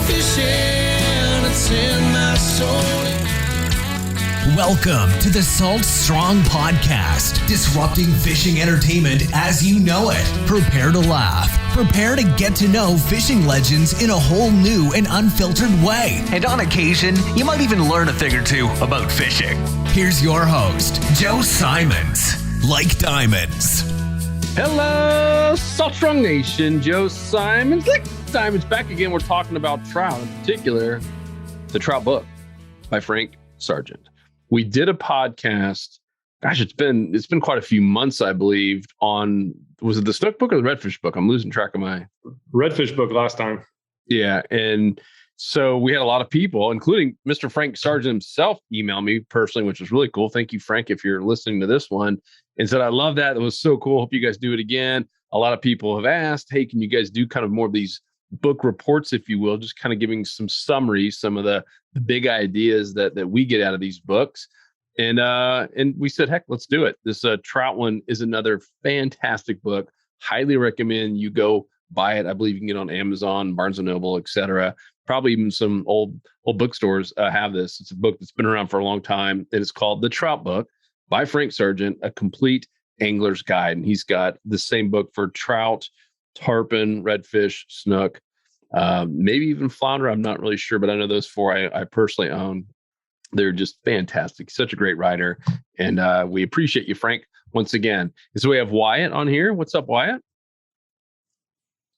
fishing, it's in my soul. Welcome to the Salt Strong Podcast, disrupting fishing entertainment as you know it. Prepare to laugh. Prepare to get to know fishing legends in a whole new and unfiltered way. And on occasion, you might even learn a thing or two about fishing. Here's your host, Joe Simons. Like diamonds. Hello, Salt Strong Nation. Joe Simons. Like diamonds, back again. We're talking about trout, in particular, the Trout Book by Frank Sargeant. We did a podcast. Gosh, it's been quite a few months, I believe, on, was it the Snook book or the Redfish book? I'm losing track of my Redfish book last time. Yeah. And so we had a lot of people, including Mr. Frank Sargeant himself, email me personally, which was really cool. Thank you, Frank, if you're listening to this one, and said, I love that. It was so cool. Hope you guys do it again. A lot of people have asked, hey, can you guys do kind of more of these book reports, if you will, just kind of giving some summaries, some of the big ideas that we get out of these books. And we said, heck, let's do it. This Trout one is another fantastic book. Highly recommend you go buy it. I believe you can get it on Amazon, Barnes & Noble, etc. Probably even some old bookstores have this. It's a book that's been around for a long time. And it's called The Trout Book by Frank Sargeant, a complete angler's guide. And he's got the same book for trout, tarpon, redfish, snook, maybe even flounder. I'm not really sure, but I know those four I personally own. They're just fantastic. Such a great writer. And we appreciate you, Frank, once again. And so we have Wyatt on here. What's up, Wyatt? What's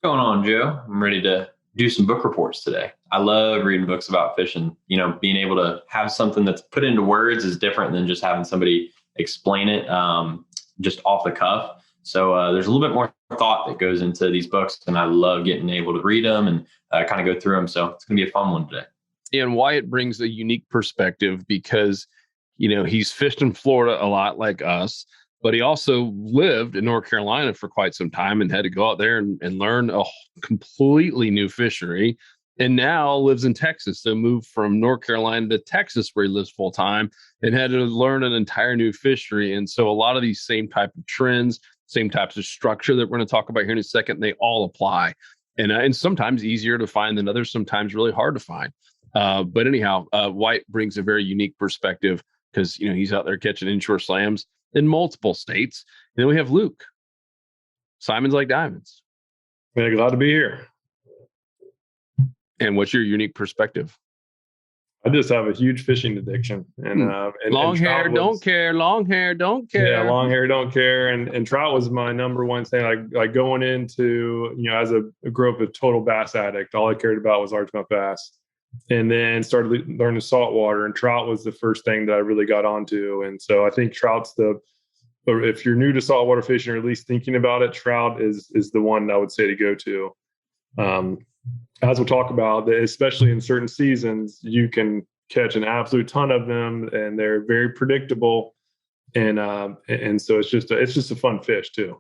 going on, Joe? I'm ready to do some book reports today. I love reading books about fishing. You know, being able to have something that's put into words is different than just having somebody explain it just off the cuff. So there's a little bit more thought that goes into these books, and I love getting able to read them and kind of go through them. So it's going to be a fun one today. And Wyatt brings a unique perspective because, you know, he's fished in Florida a lot like us, but he also lived in North Carolina for quite some time and had to go out there and learn a completely new fishery, and now lives in Texas. So moved from North Carolina to Texas, where he lives full time, and had to learn an entire new fishery. And so a lot of these same type of trends, same types of structure that we're going to talk about here in a second, they all apply. And sometimes easier to find than others, sometimes really hard to find. But anyhow, White brings a very unique perspective because, you know, he's out there catching inshore slams in multiple states. And then we have Luke. Simons Like Diamonds. Man, glad to be here. And what's your unique perspective? I just have a huge fishing addiction. And long hair, don't care. Long hair, don't care. Yeah, long hair, don't care. And trout was my number one thing. Like going into, you know, as I grew up a total bass addict, all I cared about was largemouth bass. And then started learning saltwater, and trout was the first thing that I really got onto. And so I think trout's if you're new to saltwater fishing, or at least thinking about it, trout is the one I would say to go to. As we'll talk about, especially in certain seasons, you can catch an absolute ton of them, and they're very predictable. And so it's just a fun fish too.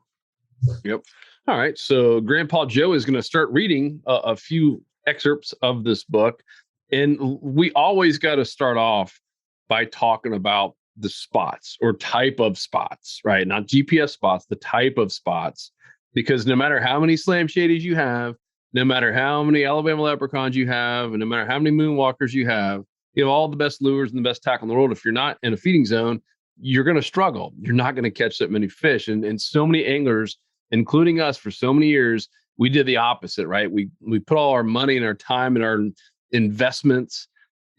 Yep. All right. So Grandpa Joe is going to start reading a few excerpts of this book. And we always got to start off by talking about the spots or type of spots, right? Not GPS spots, the type of spots, because no matter how many slam shadies you have, no matter how many Alabama leprechauns you have, and no matter how many moonwalkers you have all the best lures and the best tackle in the world. If you're not in a feeding zone, you're going to struggle. You're not going to catch that many fish. And so many anglers, including us for so many years, we did the opposite, right? We put all our money and our time and our investments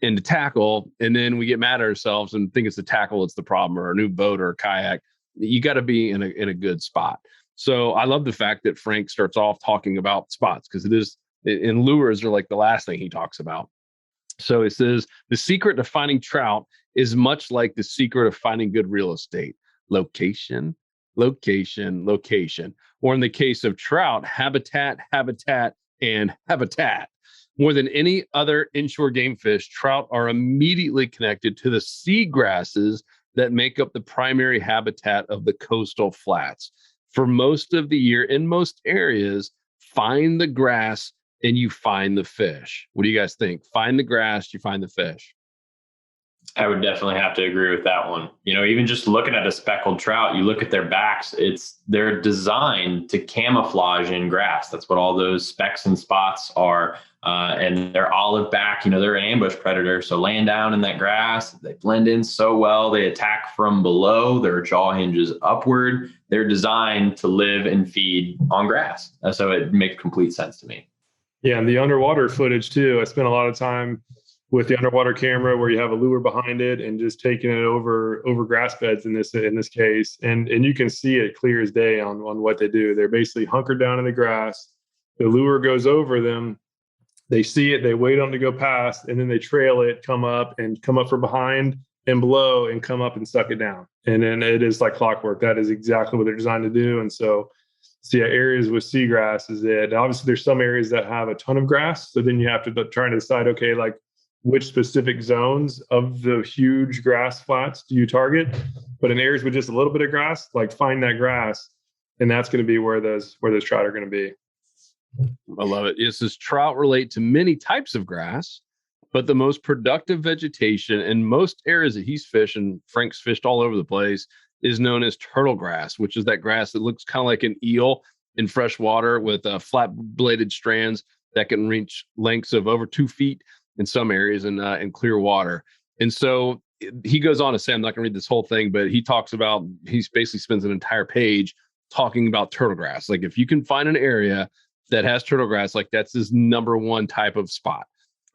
into tackle, and then we get mad at ourselves and think it's the tackle, it's the problem, or a new boat or a kayak. You got to be in a good spot. So I love the fact that Frank starts off talking about spots, because it is, in lures are like the last thing he talks about. So it says, the secret to finding trout is much like the secret of finding good real estate: location, location, location. Or in the case of trout, habitat, habitat, and habitat. More than any other inshore game fish, trout are immediately connected to the seagrasses that make up the primary habitat of the coastal flats. For most of the year, in most areas, find the grass and you find the fish. What do you guys think? Find the grass, you find the fish. I would definitely have to agree with that one. Even just looking at a speckled trout, you look at their backs, they're designed to camouflage in grass. That's what all those specks and spots are. And their olive back, they're an ambush predator. So laying down in that grass, they blend in so well. They attack from below, their jaw hinges upward. They're designed to live and feed on grass. So it makes complete sense to me. Yeah, and the underwater footage too. I spent a lot of time with the underwater camera where you have a lure behind it and just taking it over grass beds in this case. And you can see it clear as day on what they do. They're basically hunkered down in the grass. The lure goes over them. They see it, they wait on it to go past, and then they trail it, come up from behind and below and come up and suck it down. And then it is like clockwork. That is exactly what they're designed to do. And so yeah, areas with seagrass is it. Obviously, there's some areas that have a ton of grass. So then you have to try to decide, okay, like which specific zones of the huge grass flats do you target? But in areas with just a little bit of grass, like find that grass, and that's going to be where those trout are going to be. I love it. It says trout relate to many types of grass, but the most productive vegetation in most areas that he's fishing, Frank's fished all over the place, is known as turtle grass, which is that grass that looks kind of like an eel in fresh water with flat bladed strands that can reach lengths of over 2 feet in some areas in clear water. And so he goes on to say, I'm not going to read this whole thing, but he basically spends an entire page talking about turtle grass. Like if you can find an area that has turtle grass, like that's his number one type of spot.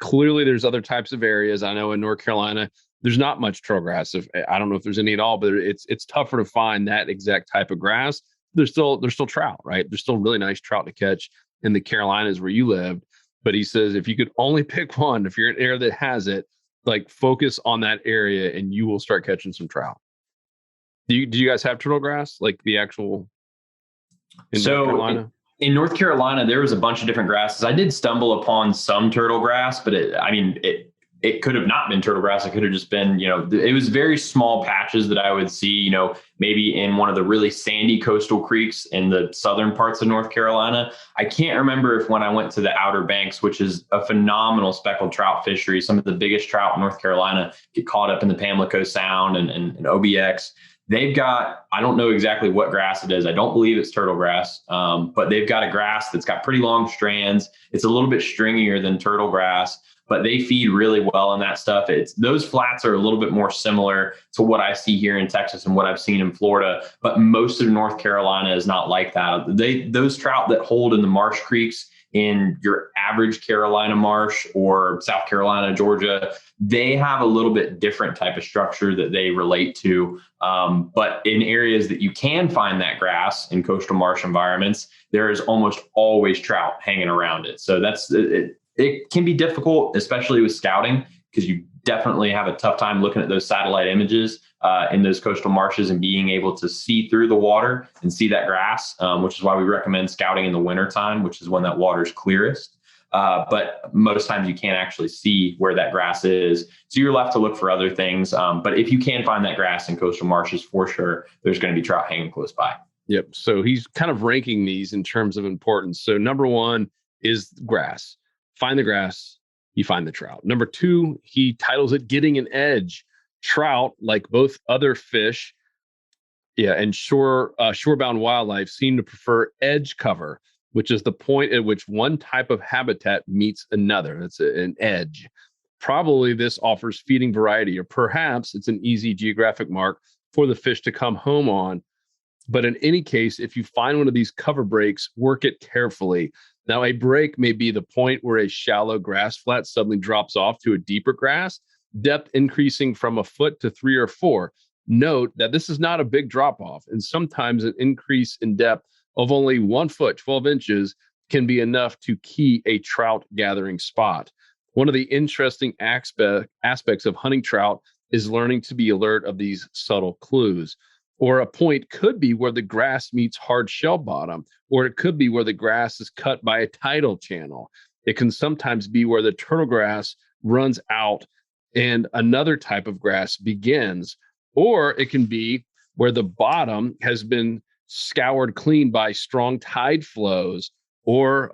Clearly there's other types of areas. I know in North Carolina, there's not much turtle grass. I don't know if there's any at all, but it's tougher to find that exact type of grass. There's still trout, right? There's still really nice trout to catch in the Carolinas where you lived. But he says, if you could only pick one, if you're in an area that has it, like focus on that area and you will start catching some trout. Do you guys have turtle grass? Like the actual in North Carolina? In North Carolina, there was a bunch of different grasses. I did stumble upon some turtle grass, but it could have not been turtle grass. It could have just been, it was very small patches that I would see, maybe in one of the really sandy coastal creeks in the southern parts of North Carolina. I can't remember if when I went to the Outer Banks, which is a phenomenal speckled trout fishery, some of the biggest trout in North Carolina get caught up in the Pamlico Sound and OBX. They've got, I don't know exactly what grass it is. I don't believe it's turtle grass, but they've got a grass that's got pretty long strands. It's a little bit stringier than turtle grass, but they feed really well on that stuff. Those flats are a little bit more similar to what I see here in Texas and what I've seen in Florida, but most of North Carolina is not like that. Those trout that hold in the marsh creeks in your average Carolina marsh or South Carolina, Georgia, they have a little bit different type of structure that they relate to. But in areas that you can find that grass in coastal marsh environments, there is almost always trout hanging around it. So it can be difficult, especially with scouting, because you definitely have a tough time looking at those satellite images in those coastal marshes and being able to see through the water and see that grass, which is why we recommend scouting in the wintertime, which is when that water's clearest. But most times you can't actually see where that grass is. So you're left to look for other things. But if you can find that grass in coastal marshes, for sure, there's going to be trout hanging close by. Yep. So he's kind of ranking these in terms of importance. So number one is grass. Find the grass, you find the trout. Number two, he titles it Getting an Edge. Trout, like both other fish, and shorebound wildlife, seem to prefer edge cover, which is the point at which one type of habitat meets another. That's an edge. Probably this offers feeding variety, or perhaps it's an easy geographic mark for the fish to come home on. But in any case, if you find one of these cover breaks, work it carefully. Now, a break may be the point where a shallow grass flat suddenly drops off to a deeper grass, depth increasing from a foot to 3 or 4. Note that this is not a big drop off, and sometimes an increase in depth of only 1 foot, 12 inches, can be enough to key a trout gathering spot. One of the interesting aspects of hunting trout is learning to be alert of these subtle clues. Or a point could be where the grass meets hard shell bottom, or it could be where the grass is cut by a tidal channel. It can sometimes be where the turtle grass runs out and another type of grass begins, or it can be where the bottom has been scoured clean by strong tide flows, or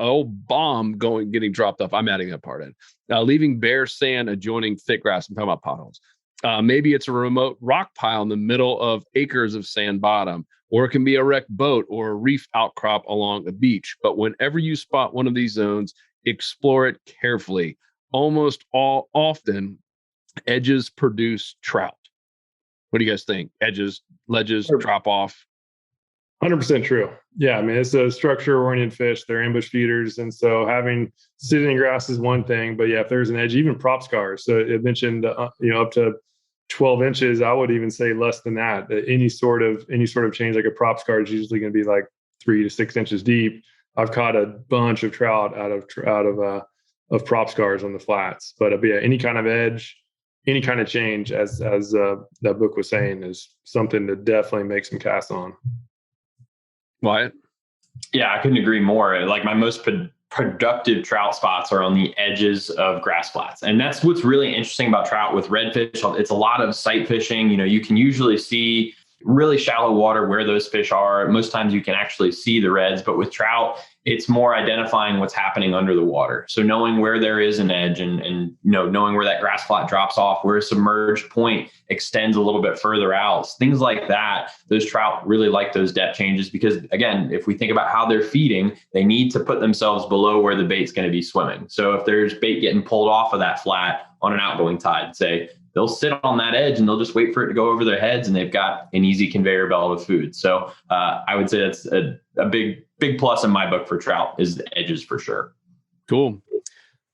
bomb getting dropped off. I'm adding that part in, leaving bare sand adjoining thick grass. I'm talking about potholes. Maybe it's a remote rock pile in the middle of acres of sand bottom, or it can be a wrecked boat or a reef outcrop along a beach. But whenever you spot one of these zones, explore it carefully. Almost all often, edges produce trout. What do you guys think? Edges, ledges, drop off? 100% true. Yeah, I mean, it's a structure-oriented fish. They're ambush feeders, and so having sitting grass is one thing. But yeah, if there's an edge, even prop scars. So it mentioned, up to 12 inches. I would even say less than that. Any sort of change, like a prop scar, is usually going to be like 3 to 6 inches deep. I've caught a bunch of trout out of prop scars on the flats. But yeah, any kind of edge, any kind of change, as that book was saying, is something to definitely make some casts on. Wyatt? Yeah, I couldn't agree more. Like, my most productive trout spots are on the edges of grass flats. And that's what's really interesting about trout with redfish. It's a lot of sight fishing. You can usually see really shallow water where those fish are. Most times you can actually see the reds, but with trout, it's more identifying what's happening under the water. So knowing where there is an edge and knowing where that grass flat drops off, where a submerged point extends a little bit further out, things like that. Those trout really like those depth changes because, again, if we think about how they're feeding, they need to put themselves below where the bait's going to be swimming. So if there's bait getting pulled off of that flat on an outgoing tide, say, they'll sit on that edge and they'll just wait for it to go over their heads, and they've got an easy conveyor belt of food. So I would say that's a big plus in my book for trout, is the edges for sure. Cool.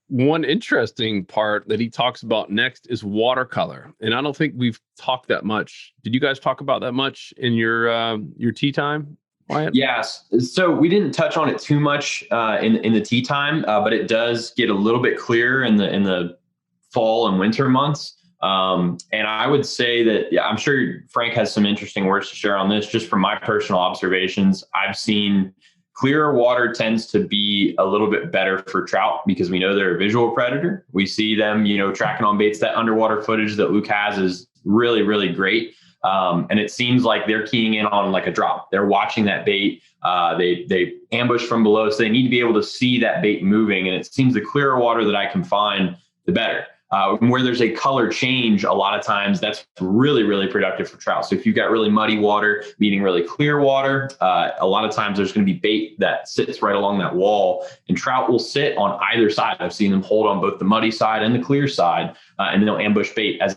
One interesting part that he talks about next is watercolor. And I don't think we've talked that much. Did you guys talk about that much in your tea time, Wyatt? Yes. So we didn't touch on it too much in the tea time, but it does get a little bit clearer in the fall and winter months. And I would say that, I'm sure Frank has some interesting words to share on this. Just from my personal observations, I've seen clearer water tends to be a little bit better for trout because we know they're a visual predator. We see them, tracking on baits. That underwater footage that Luke has is really, really great. And it seems like they're keying in on like a drop. They're watching that bait. They ambush from below, so they need to be able to see that bait moving. And it seems the clearer water that I can find, the better. Where there's a color change, a lot of times that's really, really productive for trout. So if you've got really muddy water meeting really clear water, a lot of times there's going to be bait that sits right along that wall, and trout will sit on either side. I've seen them hold on both the muddy side and the clear side, and then they'll ambush bait as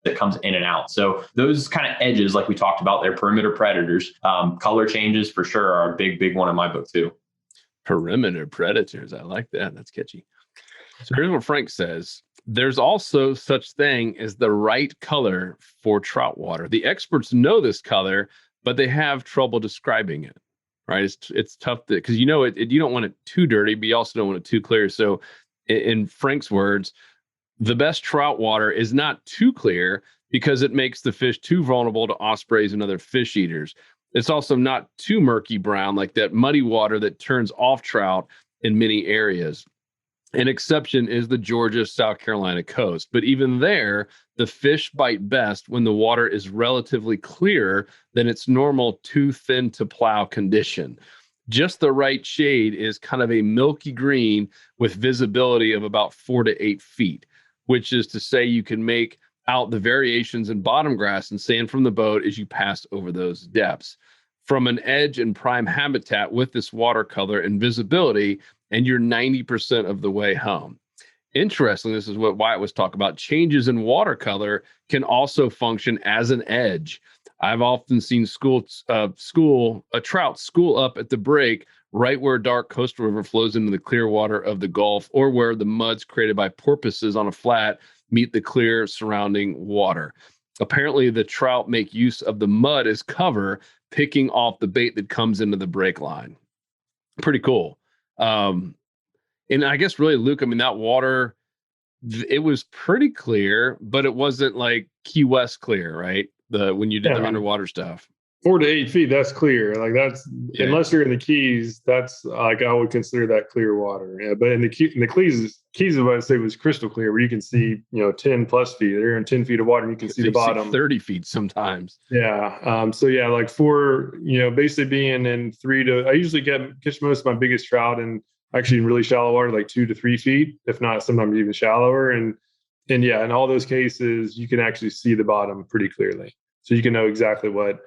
it comes in and out. So those kind of edges, like we talked about, they're perimeter predators. Color changes for sure are a big one in my book too. Perimeter predators. I like that. That's catchy. So here's what Frank says. There's also such thing as the right color for trout water. The experts know this color, but they have trouble describing it, right? It's tough because you don't want it too dirty, but you also don't want it too clear. So in Frank's words, the best trout water is not too clear because it makes the fish too vulnerable to ospreys and other fish eaters. It's also not too murky brown, like that muddy water that turns off trout in many areas. An exception is the Georgia, South Carolina coast. But even there, the fish bite best when the water is relatively clearer than its normal too thin to plow condition. Just the right shade is kind of a milky green with visibility of about 4 to 8 feet, which is to say you can make out the variations in bottom grass and sand from the boat as you pass over those depths. From an edge and prime habitat with this watercolor and visibility, and you're 90% of the way home. Interestingly, this is what Wyatt was talking about. Changes in watercolor can also function as an edge. I've often seen a trout school up at the break right where a dark coastal river flows into the clear water of the Gulf, or where the muds created by porpoises on a flat meet the clear surrounding water. Apparently, the trout make use of the mud as cover, picking off the bait that comes into the break line. Pretty cool. And I guess really, Luke, I mean, that water, it was pretty clear, but it wasn't like Key West clear, right? When you did the underwater stuff. 4 to 8 feet, that's clear. Like unless you're in the Keys, that's like, I would consider that clear water. Yeah, but in the Keys, what I say was crystal clear, where you can see, 10 plus feet. They're in 10 feet of water, and you can see the bottom. 30 feet sometimes. Yeah. So yeah, like basically being in I usually catch most of my biggest trout in actually in really shallow water, like 2 to 3 feet, if not sometimes even shallower. And And yeah, in all those cases, you can actually see the bottom pretty clearly. So you can know exactly what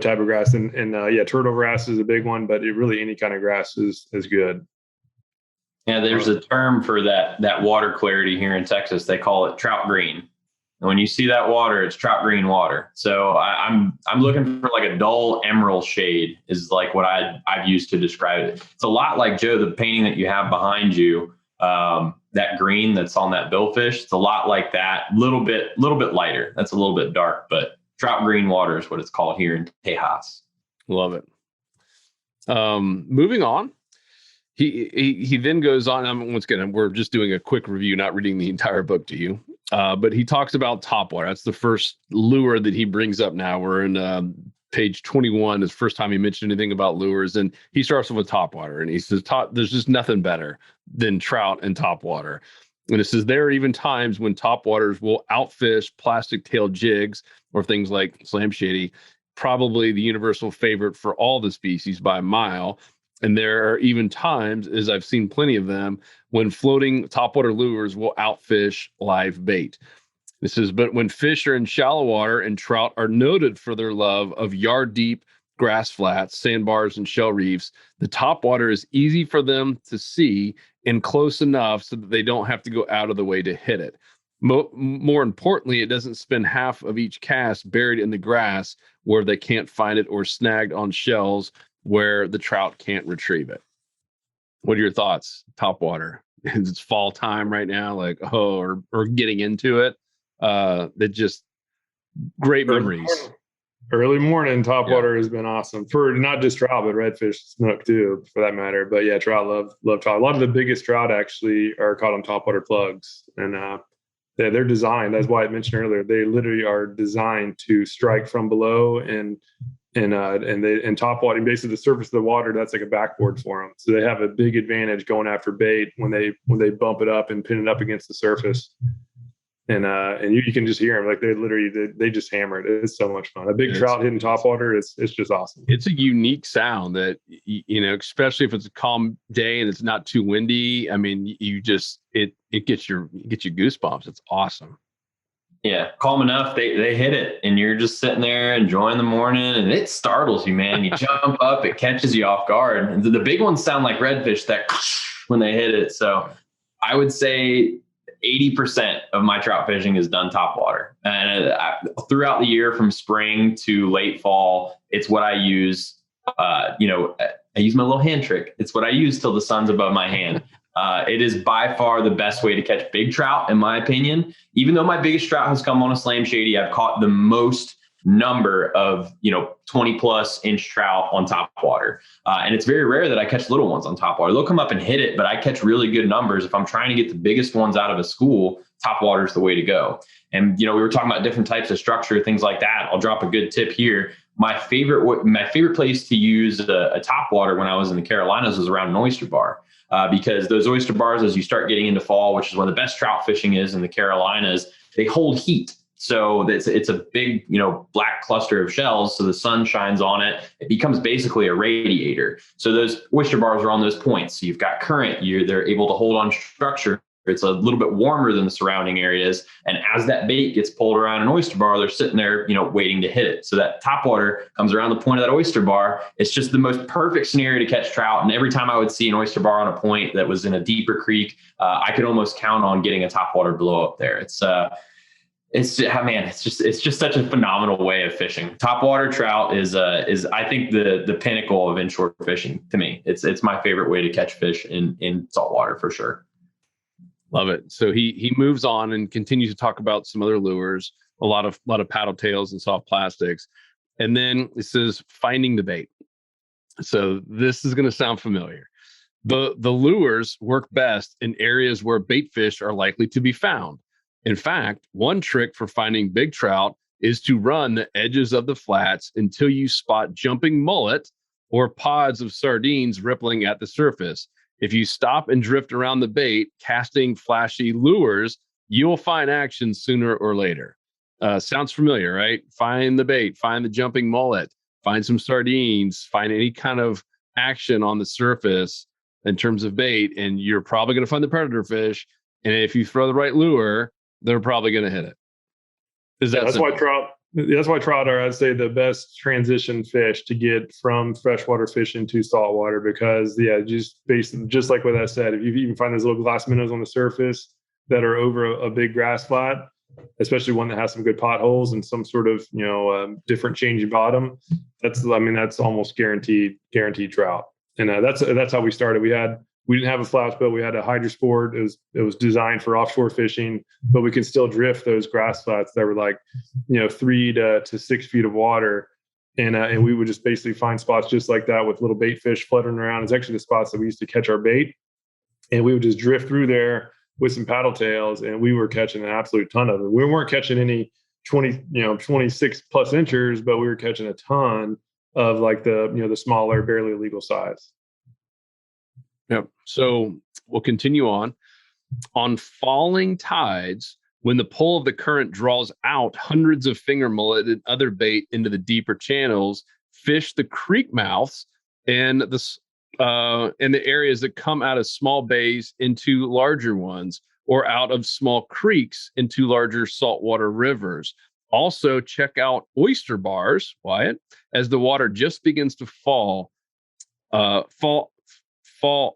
type of grass. And yeah, turtle grass is a big one, but really any kind of grass is good. Yeah, there's a term for that water clarity here in Texas. They call it trout green. And when you see that water, it's trout green water. So I'm looking for like a dull emerald shade is like what I've used to describe it. It's a lot like, Joe, the painting that you have behind you, that green that's on that billfish. It's a lot like that, little bit lighter. That's a little bit dark, but trout green water is what it's called here in Tejas. Love it. Moving on. He then goes on. Once again, we're just doing a quick review, not reading the entire book to you. But he talks about topwater. That's the first lure that he brings up now. We're in page 21. It's the first time he mentioned anything about lures. And he starts off with topwater. And he says, there's just nothing better than trout and topwater. And it says, there are even times when topwaters will outfish plastic tail jigs or things like slam shady, probably the universal favorite for all the species by a mile. And there are even times, as I've seen plenty of them, when floating topwater lures will outfish live bait. This says, but when fish are in shallow water and trout are noted for their love of yard-deep grass flats, sandbars, and shell reefs, the topwater is easy for them to see and close enough so that they don't have to go out of the way to hit it. More importantly, it doesn't spend half of each cast buried in the grass where they can't find it or snagged on shells where the trout can't retrieve it. What are your thoughts? Topwater. It's fall time right now, or getting into it. That just great memories. Early morning topwater has been awesome for not just trout, but redfish, snook too, for that matter. But yeah, trout love trout. A lot of the biggest trout actually are caught on topwater plugs, and they're designed. That's why I mentioned earlier. They literally are designed to strike from below and topwater, basically the surface of the water, that's like a backboard for them. So they have a big advantage going after bait when they bump it up and pin it up against the surface. And you can just hear them, like they just hammer it. It's so much fun. A big trout hitting topwater, it's just awesome. It's a unique sound that, especially if it's a calm day and it's not too windy. I mean, it gets your goosebumps. It's awesome. Yeah, calm enough, they hit it, and you're just sitting there enjoying the morning, and it startles you, man. You jump up, it catches you off guard. And the big ones sound like redfish that when they hit it. So I would say 80% of my trout fishing is done topwater. And throughout the year, from spring to late fall, it's what I use. I use my little hand trick. It's what I use till the sun's above my hand. It is by far the best way to catch big trout, in my opinion. Even though my biggest trout has come on a slam shady, I've caught the most number of 20 plus inch trout on topwater. And it's very rare that I catch little ones on topwater. They'll come up and hit it, but I catch really good numbers. If I'm trying to get the biggest ones out of a school, topwater is the way to go. And we were talking about different types of structure, things like that. I'll drop a good tip here. My favorite place to use a topwater when I was in the Carolinas was around an oyster bar. Because those oyster bars, as you start getting into fall, which is when the best trout fishing is in the Carolinas, they hold heat. So it's a big, black cluster of shells. So the sun shines on it. It becomes basically a radiator. So those oyster bars are on those points. So you've got current. They're able to hold on structure. It's a little bit warmer than the surrounding areas. And as that bait gets pulled around an oyster bar, they're sitting there, waiting to hit it. So that topwater comes around the point of that oyster bar. It's just the most perfect scenario to catch trout. And every time I would see an oyster bar on a point that was in a deeper creek, I could almost count on getting a topwater blow up there. It's just such a phenomenal way of fishing. Topwater trout is I think the pinnacle of inshore fishing to me. It's my favorite way to catch fish in saltwater for sure. Love it. So he moves on and continues to talk about some other lures, a lot of paddle tails and soft plastics. And then it says finding the bait. So this is going to sound familiar. The lures work best in areas where bait fish are likely to be found. In fact, one trick for finding big trout is to run the edges of the flats until you spot jumping mullet or pods of sardines rippling at the surface. If you stop and drift around the bait, casting flashy lures, you'll find action sooner or later. Sounds familiar, right? Find the bait, find the jumping mullet, find some sardines, find any kind of action on the surface in terms of bait, and you're probably going to find the predator fish. And if you throw the right lure, they're probably going to hit it. That's why trout are, I'd say, the best transition fish to get from freshwater fishing to saltwater, because just like what I said, if you can find those little glass minnows on the surface that are over a big grass flat, especially one that has some good potholes and some sort of different changing bottom, that's almost guaranteed trout. And that's how we started. We didn't have a flats boat. We had a hydrosport. It was designed for offshore fishing, but we could still drift those grass flats that were like 3 to 6 feet of water, and we would just basically find spots just like that with little bait fish fluttering around. It's actually the spots that we used to catch our bait, and we would just drift through there with some paddle tails, and we were catching an absolute ton of it. We weren't catching any 26 plus inchers, but we were catching a ton of like the smaller, barely legal size. Yep. So we'll continue on. On falling tides, when the pull of the current draws out hundreds of finger mullet and other bait into the deeper channels, fish the creek mouths and the areas that come out of small bays into larger ones, or out of small creeks into larger saltwater rivers. Also, check out oyster bars, Wyatt, as the water just begins to fall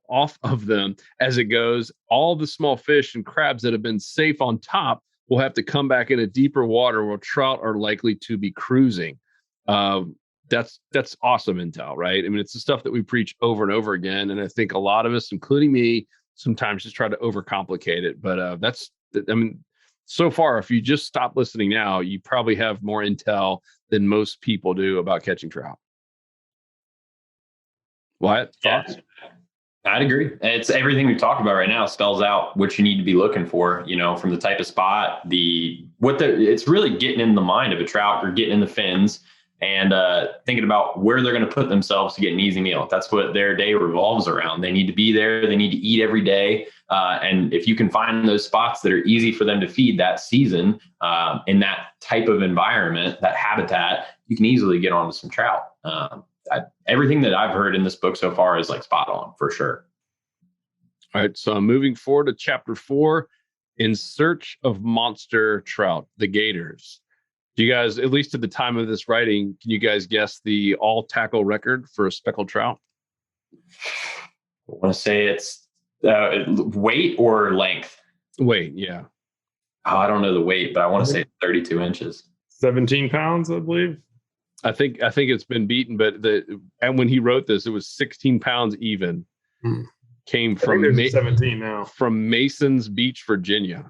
off of them as it goes. All the small fish and crabs that have been safe on top will have to come back into deeper water where trout are likely to be cruising. That's awesome intel, right? I mean, it's the stuff that we preach over and over again. And I think a lot of us, including me, sometimes just try to overcomplicate it. But so far, if you just stop listening now, you probably have more intel than most people do about catching trout. What? Thoughts? Yeah, I'd agree. It's everything we've talked about right now spells out what you need to be looking for, from the type of spot, it's really getting in the mind of a trout or getting in the fins and thinking about where they're going to put themselves to get an easy meal. That's what their day revolves around. They need to be there. They need to eat every day. And if you can find those spots that are easy for them to feed that season in that type of environment, that habitat, you can easily get onto some trout. Everything that I've heard in this book so far is like spot on for sure. All right. So I'm moving forward to chapter 4, In Search of Monster Trout, the Gators. Do you guys, at least at the time of this writing, can you guys guess the all tackle record for a speckled trout? I want to say it's weight or length. Weight, yeah. Oh, I don't know the weight, but I want to say 32 inches. 17 pounds, I believe. I think it's been beaten, but and when he wrote this, it was 16 pounds even. Came from 17 now. From Masons Beach, Virginia.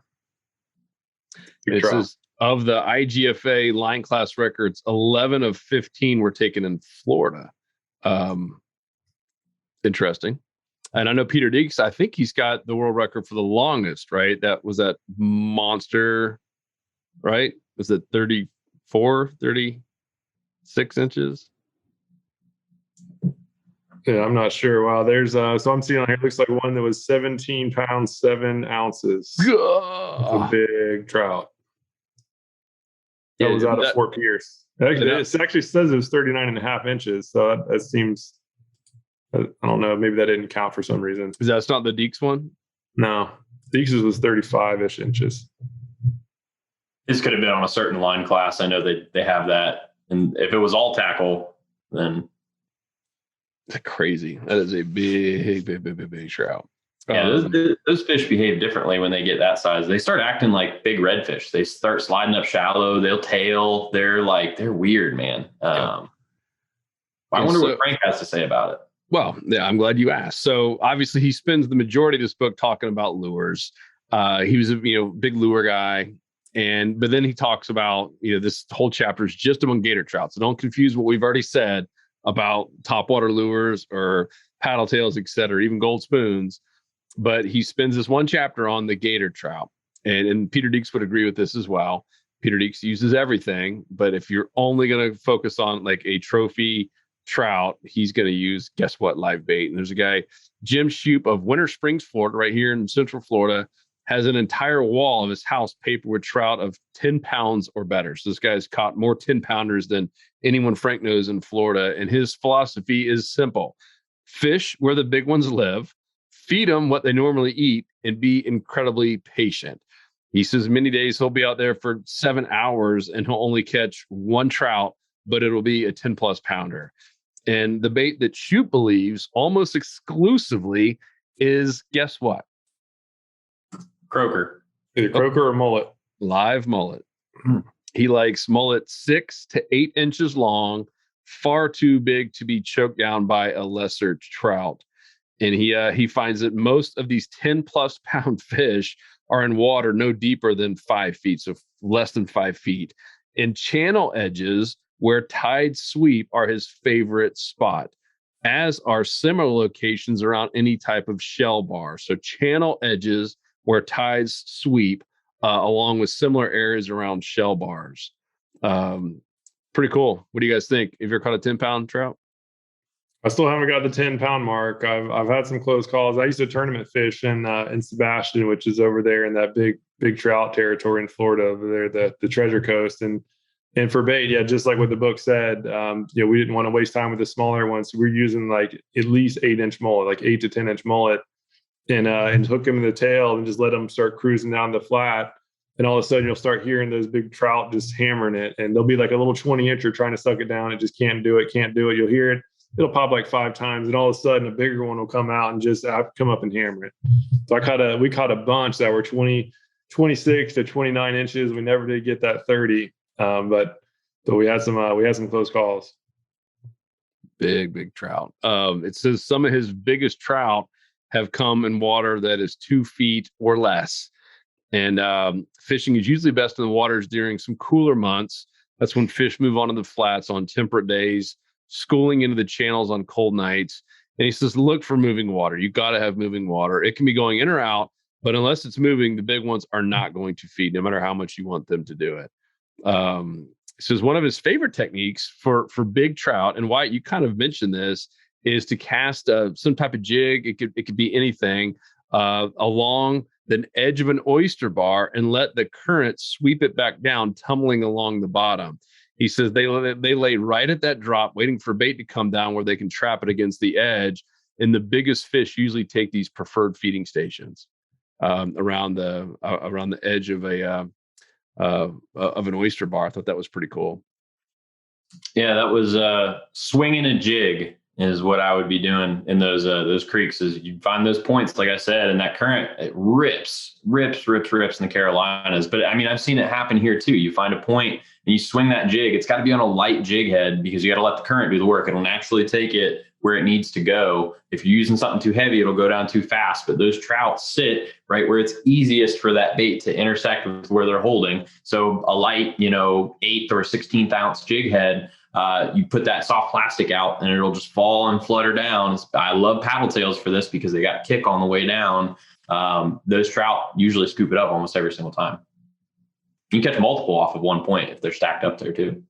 This is of the IGFA line class records. 11 of 15 were taken in Florida. Interesting. And I know Peter Deeks, I think he's got the world record for the longest, right? That monster, right? Was it 36 inches? Yeah, I'm not sure. Wow, there's so I'm seeing on here, it looks like one that was 17 pounds, 7 ounces. That's a big trout. That was out of Fort Pierce. It actually says it was 39.5 inches. So that seems, I don't know, maybe that didn't count for some reason. Is that not the Deeks one? No, Deeks was 35-ish inches. This could have been on a certain line class. I know they have that. And if it was all tackle, then that's crazy. That is a big trout. Yeah, those fish behave differently when they get that size. They start acting like big redfish. They start sliding up shallow. They'll tail. They're weird, man. I wonder what Frank has to say about it. Well, yeah, I'm glad you asked. So obviously he spends the majority of this book talking about lures. He was a big lure guy. But then he talks about, this whole chapter is just among gator trout. So don't confuse what we've already said about topwater lures or paddle tails, et cetera, even gold spoons. But he spends this one chapter on the gator trout. And Peter Deeks would agree with this as well. Peter Deeks uses everything. But if you're only going to focus on like a trophy trout, he's going to use, guess what, live bait. And there's a guy, Jim Shoup of Winter Springs, Florida, right here in Central Florida, has an entire wall of his house papered with trout of 10 pounds or better. So this guy's caught more 10 pounders than anyone Frank knows in Florida. And his philosophy is simple: fish where the big ones live, feed them what they normally eat, and be incredibly patient. He says many days he'll be out there for 7 hours and he'll only catch one trout, but it'll be a 10 plus pounder. And the bait that Shoot believes almost exclusively is, guess what? Croaker. Either croaker or mullet. Live mullet. He likes mullet 6 to 8 inches long, far too big to be choked down by a lesser trout. And he finds that most of these 10 plus pound fish are in water no deeper than 5 feet, so less than 5 feet. In channel edges where tides sweep are his favorite spot, as are similar locations around any type of shell bar. So channel edges where tides sweep, along with similar areas around shell bars. Pretty cool. What do you guys think? Have you ever caught a 10-pound trout? I still haven't got the 10-pound mark. I've had some close calls. I used to tournament fish in Sebastian, which is over there in that big trout territory in Florida, over there, the Treasure Coast. And for bait, yeah, just like what the book said, we didn't want to waste time with the smaller ones. So we're using like at least 8-inch mullet, like 8 to 10-inch mullet, and hook them in the tail and just let them start cruising down the flat. And all of a sudden you'll start hearing those big trout just hammering it. And they'll be like a little 20-incher trying to suck it down. It just can't do it. You'll hear it. It'll pop like 5 times, and all of a sudden a bigger one will come out and just come up and hammer it. So we caught a bunch that were 26 to 29 inches. We never did get that 30, but we had some close calls. Big trout. It says some of his biggest trout have come in water that is 2 feet or less. And fishing is usually best in the waters during some cooler months. That's when fish move onto the flats on temperate days, schooling into the channels on cold nights. And he says, look for moving water. You got to have moving water. It can be going in or out, but unless it's moving, the big ones are not going to feed, no matter how much you want them to do it. He says one of his favorite techniques for big trout, and Wyatt, you kind of mentioned this, is to cast some type of jig. It could be anything along the edge of an oyster bar and let the current sweep it back down, tumbling along the bottom. He says they lay right at that drop, waiting for bait to come down where they can trap it against the edge. And the biggest fish usually take these preferred feeding stations around the edge of an oyster bar. I thought that was pretty cool. Yeah, that was swinging a jig is what I would be doing in those creeks. Is you find those points, like I said, and that current, it rips in the Carolinas. But I mean, I've seen it happen here too. You find a point and you swing that jig. It's got to be on a light jig head because you got to let the current do the work. It'll naturally take it where it needs to go. If you're using something too heavy, it'll go down too fast. But those trout sit right where it's easiest for that bait to intersect with where they're holding. So a light, 8th or 16th ounce jig head, you put that soft plastic out and it'll just fall and flutter down. I love paddle tails for this because they got kick on the way down. Those trout usually scoop it up almost every single time. You can catch multiple off of one point if they're stacked up there too.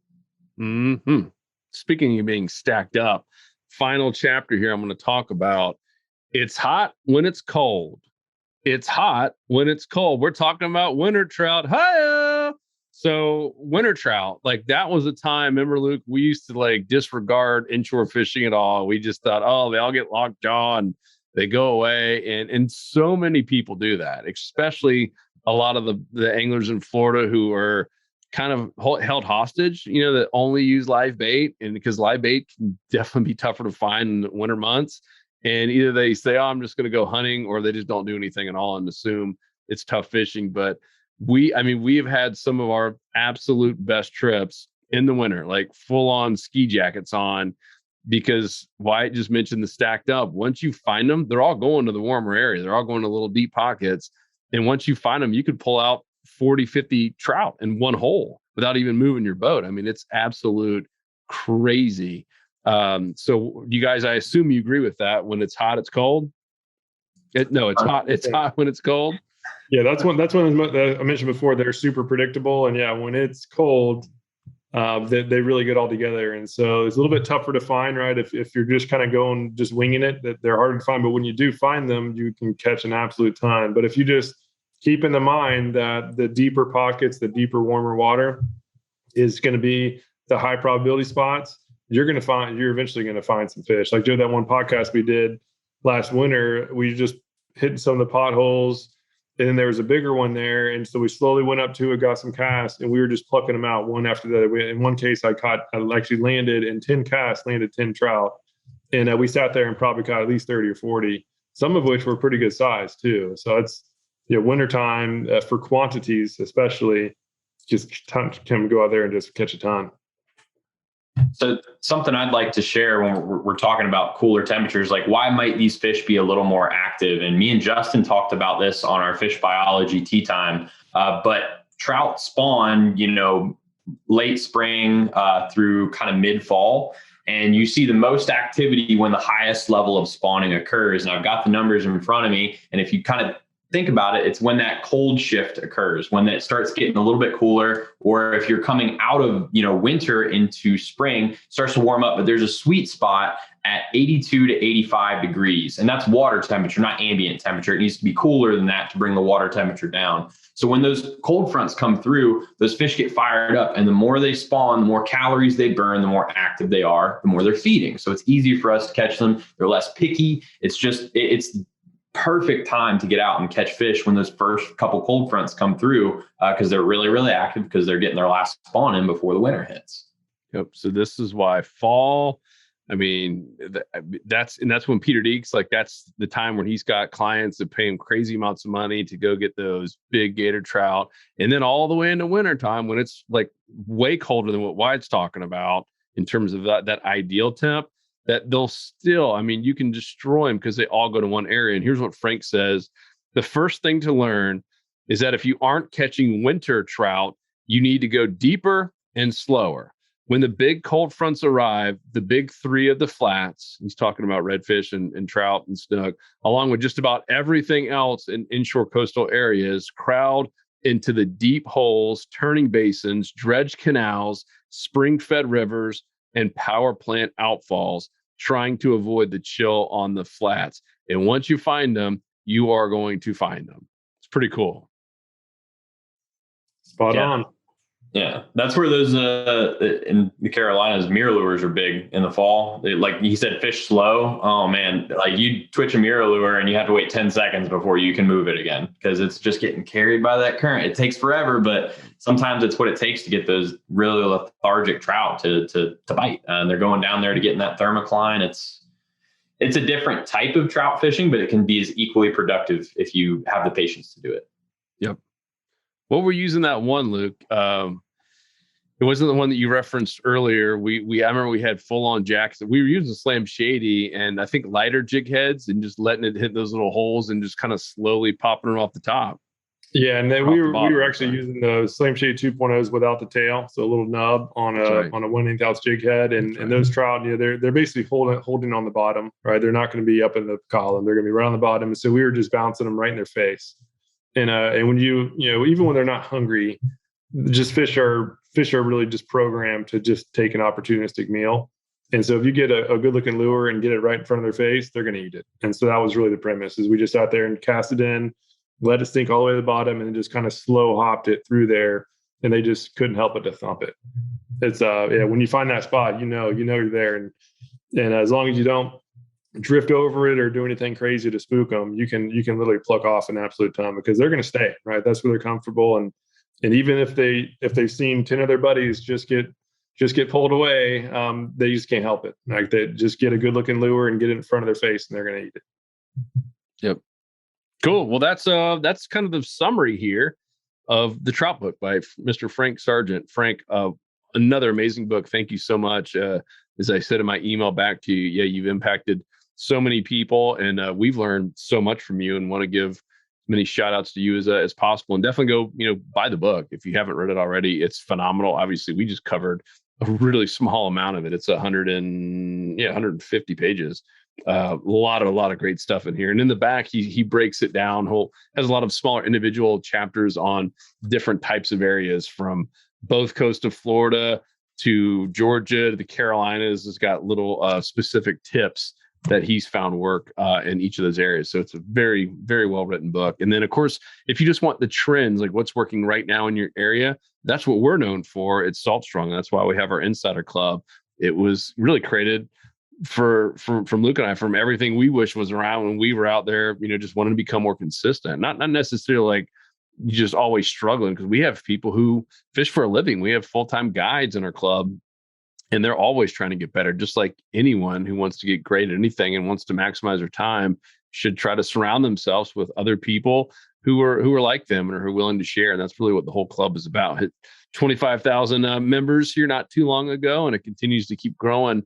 Mm-hmm. Speaking of being stacked up, final chapter here I'm going to talk about. It's hot when it's cold. It's hot when it's cold. We're talking about winter trout. Hiya! So winter trout, like that was a time, remember, Luke, we used to like disregard inshore fishing at all. We just thought, oh, they all get locked jaw and they go away. And so many people do that, especially a lot of the anglers in Florida who are kind of held hostage, that only use live bait. And because live bait can definitely be tougher to find in the winter months. And either they say, oh, I'm just going to go hunting, or they just don't do anything at all and assume it's tough fishing. But we have had some of our absolute best trips in the winter, like full on ski jackets on, because Wyatt just mentioned the stacked up. Once you find them, they're all going to the warmer area. They're all going to little deep pockets. And once you find them, you could pull out 40, 50 trout in one hole without even moving your boat. I mean, it's absolute crazy. So you guys, I assume you agree with that. When it's hot, it's cold. It's hot. It's hot when it's cold. Yeah, that's one I mentioned before. They're super predictable, and yeah, when it's cold, they really get all together. And so it's a little bit tougher to find, right? If you're just kind of just winging it, that they're harder to find. But when you do find them, you can catch an absolute ton. But if you just keep in the mind that the deeper pockets, the deeper, warmer water is going to be the high probability spots, you're eventually going to find some fish. Like Joe, that one podcast we did last winter, we just hit some of the potholes And then there was a bigger one there. And so we slowly went up to it, got some casts, and we were just plucking them out one after the other. In one case, I actually landed in 10 casts, landed 10 trout. And we sat there and probably caught at least 30 or 40, some of which were pretty good size too. So it's, wintertime for quantities, especially, just can go out there and just catch a ton. So something I'd like to share when we're talking about cooler temperatures, like why might these fish be a little more active? And me and Justin talked about this on our fish biology tea time, but trout spawn, late spring through kind of mid fall. And you see the most activity when the highest level of spawning occurs. And I've got the numbers in front of me. And if you kind of think about it, it's when that cold shift occurs, when it starts getting a little bit cooler, or if you're coming out of, winter into spring, starts to warm up, but there's a sweet spot at 82 to 85 degrees. And that's water temperature, not ambient temperature. It needs to be cooler than that to bring the water temperature down. So when those cold fronts come through, those fish get fired up, and the more they spawn, the more calories they burn, the more active they are, the more they're feeding. So it's easy for us to catch them. They're less picky. It's perfect time to get out and catch fish when those first couple cold fronts come through, because they're really, really active, because they're getting their last spawn in before the winter hits. Yep. So this is why fall, that's when Peter Deeks, that's the time when he's got clients that pay him crazy amounts of money to go get those big gator trout. And then all the way into wintertime, when it's way colder than what Wyatt's talking about in terms of that ideal temp, that they'll still, you can destroy them because they all go to one area. And here's what Frank says. The first thing to learn is that if you aren't catching winter trout, you need to go deeper and slower. When the big cold fronts arrive, the big three of the flats, he's talking about redfish and trout and snook, along with just about everything else in inshore coastal areas, crowd into the deep holes, turning basins, dredged canals, spring-fed rivers, and power plant outfalls, trying to avoid the chill on the flats. And once you find them, you are going to find them. It's pretty cool. Spot on. Yeah, that's where those in the Carolinas, mirror lures are big in the fall. Like he said, fish slow. Oh man, you twitch a mirror lure and you have to wait 10 seconds before you can move it again, because it's just getting carried by that current. It takes forever, but sometimes it's what it takes to get those really lethargic trout to bite. And they're going down there to get in that thermocline. It's a different type of trout fishing, but it can be as equally productive if you have the patience to do it. Yep. What we're using that one, Luke, it wasn't the one that you referenced earlier. I remember we had full on jacks. We were using Slam Shady and I think lighter jig heads and just letting it hit those little holes and just kind of slowly popping it off the top. Yeah, and then we were actually using the Slam Shady 2.0s without the tail, so a little nub on a 1/8 ounce jig head, and those trout, they're basically holding on the bottom, right? They're not going to be up in the column; they're going to be right on the bottom. So we were just bouncing them right in their face. And when even when they're not hungry, just fish are really just programmed to just take an opportunistic meal. And so if you get a good looking lure and get it right in front of their face, they're going to eat it. And so that was really the premise, is we just sat there and cast it in, let it sink all the way to the bottom, and then just kind of slow hopped it through there. And they just couldn't help but to thump it. It's when you find that spot, you're there. And as long as you don't drift over it or do anything crazy to spook them, you can literally pluck off an absolute ton, because they're going to stay right. That's where they're comfortable. And even if they've seen 10 of their buddies just get pulled away, they just can't help it. Like, they just get a good looking lure and get it in front of their face, and they're going to eat it. Yep. Cool. Well, that's kind of the summary here of the Trout Book by Mr. Frank Sargeant. Frank, another amazing book. Thank you so much. As I said in my email back to you, you've impacted so many people, and we've learned so much from you, and want to give as many shout outs to you as possible. And definitely go, buy the book if you haven't read it already. It's phenomenal. Obviously, we just covered a really small amount of it. It's 150 pages. A lot of great stuff in here. And in the back, he breaks it down. Has a lot of smaller individual chapters on different types of areas, from both coast of Florida to Georgia to the Carolinas. Has got little specific tips that he's found work in each of those areas. So it's a very, very well written book. And then, of course, if you just want the trends, like what's working right now in your area, that's what we're known for. It's Salt Strong. That's why we have our Insider Club. It was really created from Luke and I, from everything we wish was around when we were out there, just wanting to become more consistent, not necessarily like just always struggling, because we have people who fish for a living. We have full-time guides in our club, and they're always trying to get better. Just like anyone who wants to get great at anything and wants to maximize their time should try to surround themselves with other people who are like them and are willing to share. And that's really what the whole club is about. Hit 25,000 members here not too long ago, and it continues to keep growing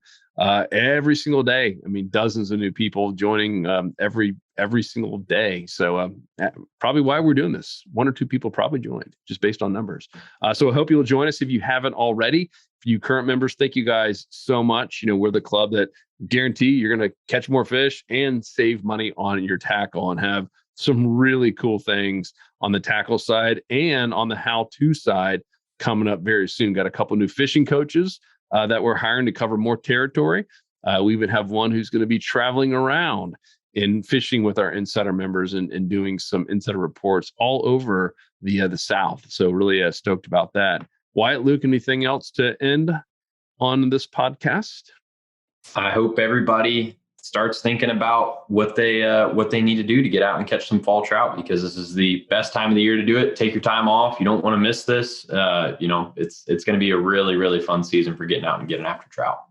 every single day. I mean, dozens of new people joining every single day. So probably why we're doing this. 1 or 2 people probably joined just based on numbers. So I hope you'll join us if you haven't already. For you current members, thank you guys so much. We're the club that guarantee you're going to catch more fish and save money on your tackle, and have some really cool things on the tackle side and on the how-to side coming up very soon. Got a couple new fishing coaches that we're hiring to cover more territory. We even have one who's going to be traveling around and fishing with our insider members and doing some insider reports all over the South. So really stoked about that. Wyatt, Luke, anything else to end on this podcast? I hope everybody starts thinking about what they need to do to get out and catch some fall trout, because this is the best time of the year to do it. Take your time off. You don't want to miss this. It's going to be a really, really fun season for getting out and getting after trout.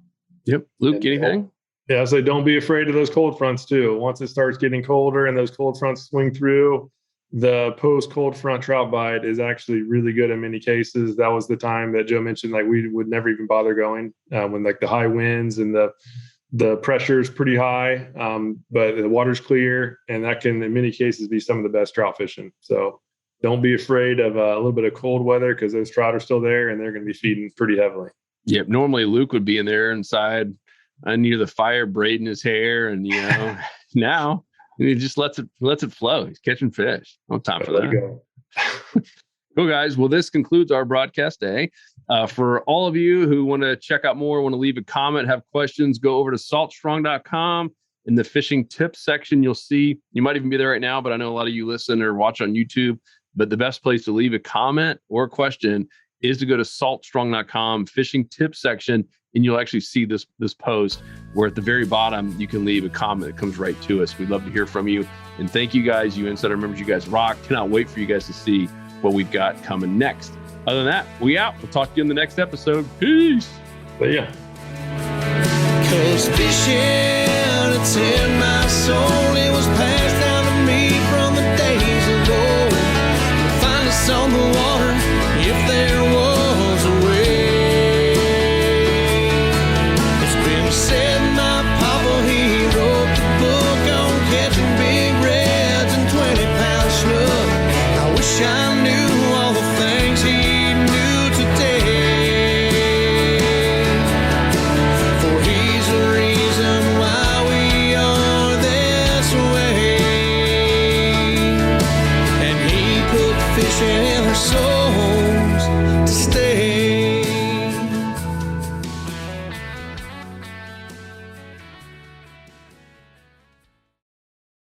Yep. Luke, anything? Yeah, so don't be afraid of those cold fronts too. Once it starts getting colder and those cold fronts swing through, the post-cold front trout bite is actually really good in many cases. That was the time that Joe mentioned, like we would never even bother going when like the high winds and the pressure is pretty high, but the water's clear, and that can in many cases be some of the best trout fishing. So don't be afraid of a little bit of cold weather, because those trout are still there and they're going to be feeding pretty heavily. Yep. Normally Luke would be in there inside near the fire braiding his hair, and now he just lets it flow. He's catching fish. No time for that. Cool, guys. Well, this concludes our broadcast day. For all of you who want to check out more, want to leave a comment, have questions, go over to saltstrong.com. In the fishing tips section, you'll see, you might even be there right now, but I know a lot of you listen or watch on YouTube. But the best place to leave a comment or a question is to go to saltstrong.com fishing tips section, and you'll actually see this post where at the very bottom you can leave a comment that comes right to us. We'd love to hear from you. And thank you guys, you insider members. You guys rock. Cannot wait for you guys to see what we've got coming next. Other than that, we out. We'll talk to you in the next episode. Peace. See ya. 'Cause fishing, it's in my soul. It was passed down to me from the days of old. Find us on the